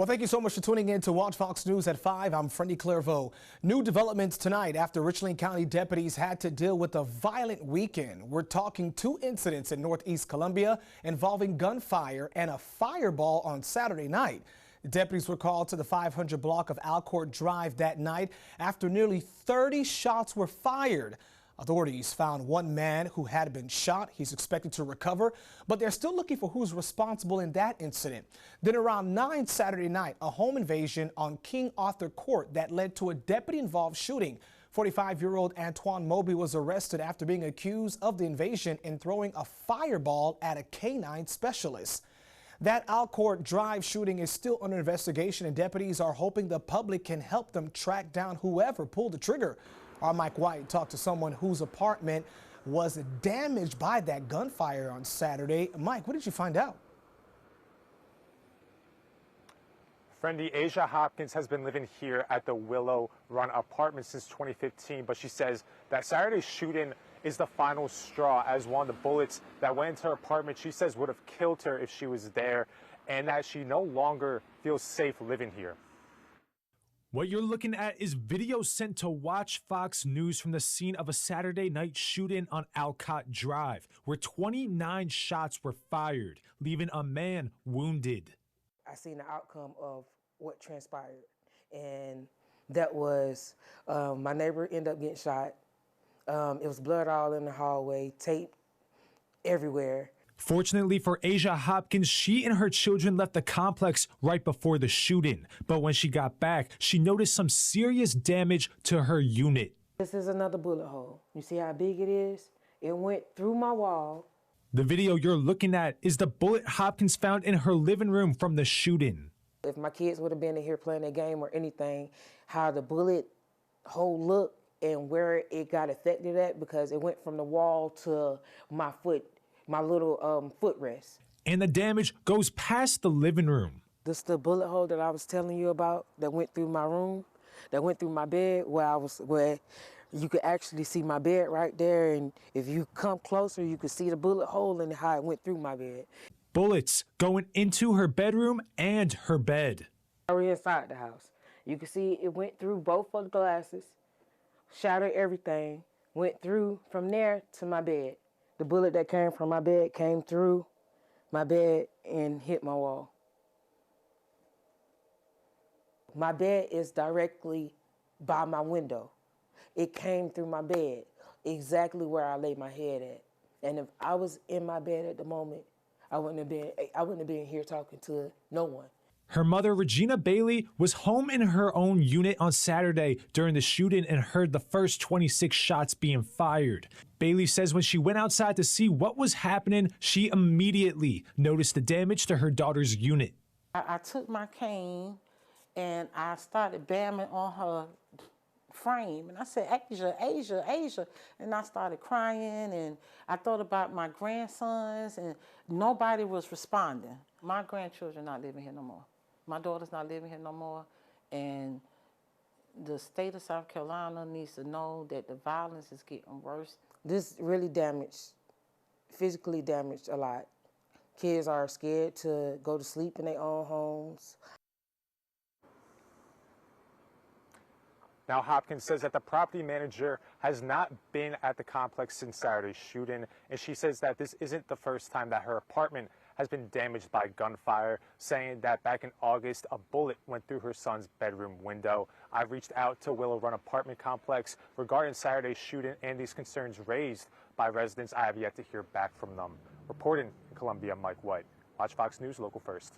Well, thank you so much for tuning in to Watch Fox News at 5. I'm Freddie Clairvaux. New developments tonight after Richland County deputies had to deal with a violent weekend. We're talking 2 incidents in Northeast Columbia involving gunfire and a fireball on Saturday night. Deputies were called to the 500 block of Alcott Drive that night after nearly 30 shots were fired. Authorities found one man who had been shot. He's expected to recover, but they're still looking for who's responsible in that incident. Then around 9 Saturday night, a home invasion on King Arthur Court that led to a deputy-involved shooting. 45-year-old Antoine Moby was arrested after being accused of the invasion and throwing a fireball at a canine specialist. That Alcott Drive shooting is still under investigation, and deputies are hoping the public can help them track down whoever pulled the trigger. Our Mike White talked to someone whose apartment was damaged by that gunfire on Saturday. Mike, what did you find out? Friendly Asia Hopkins has been living here at the Willow Run apartment since 2015, but she says that Saturday's shooting is the final straw, as one of the bullets that went into her apartment, she says, would have killed her if she was there, and that she no longer feels safe living here. What you're looking at is video sent to Watch Fox News from the scene of a Saturday night shooting on Alcott Drive, where 29 shots were fired, leaving a man wounded. I seen the outcome of what transpired, and that was my neighbor ended up getting shot. It was blood all in the hallway, tape everywhere. Fortunately for Asia Hopkins, she and her children left the complex right before the shooting. But when she got back, she noticed some serious damage to her unit. This is another bullet hole. You see how big it is? It went through my wall. The video you're looking at is the bullet Hopkins found in her living room from the shooting. If my kids would have been in here playing a game or anything, how the bullet hole looked and where it got affected at, because it went from the wall to my foot. My little footrest. And the damage goes past the living room. This is the bullet hole that I was telling you about that went through my room, that went through my bed, where you could actually see my bed right there, and if you come closer, you could see the bullet hole and how it went through my bed. Bullets going into her bedroom and her bed. We're inside the house. You can see it went through both of the glasses, shattered everything, went through from there to my bed. The bullet that came from my bed came through my bed and hit my wall. My bed is directly by my window. It came through my bed, exactly where I lay my head at. And if I was in my bed at the moment, I wouldn't have been here talking to no one. Her mother, Regina Bailey, was home in her own unit on Saturday during the shooting and heard the first 26 shots being fired. Bailey says when she went outside to see what was happening, she immediately noticed the damage to her daughter's unit. I took my cane and I started bamming on her frame, and I said, Asia, Asia, Asia, and I started crying, and I thought about my grandsons, and nobody was responding. My grandchildren not living here no more. My daughter's not living here no more, and the state of South Carolina needs to know that the violence is getting worse. This really physically damaged a lot. Kids are scared to go to sleep in their own homes. Now, Hopkins says that the property manager has not been at the complex since Saturday's shooting, and she says that this isn't the first time that her apartment has been damaged by gunfire, saying that back in August, a bullet went through her son's bedroom window. I've reached out to Willow Run apartment complex regarding Saturday's shooting and these concerns raised by residents. I have yet to hear back from them. Reporting in Columbia, Mike White. Watch Fox News, Local First.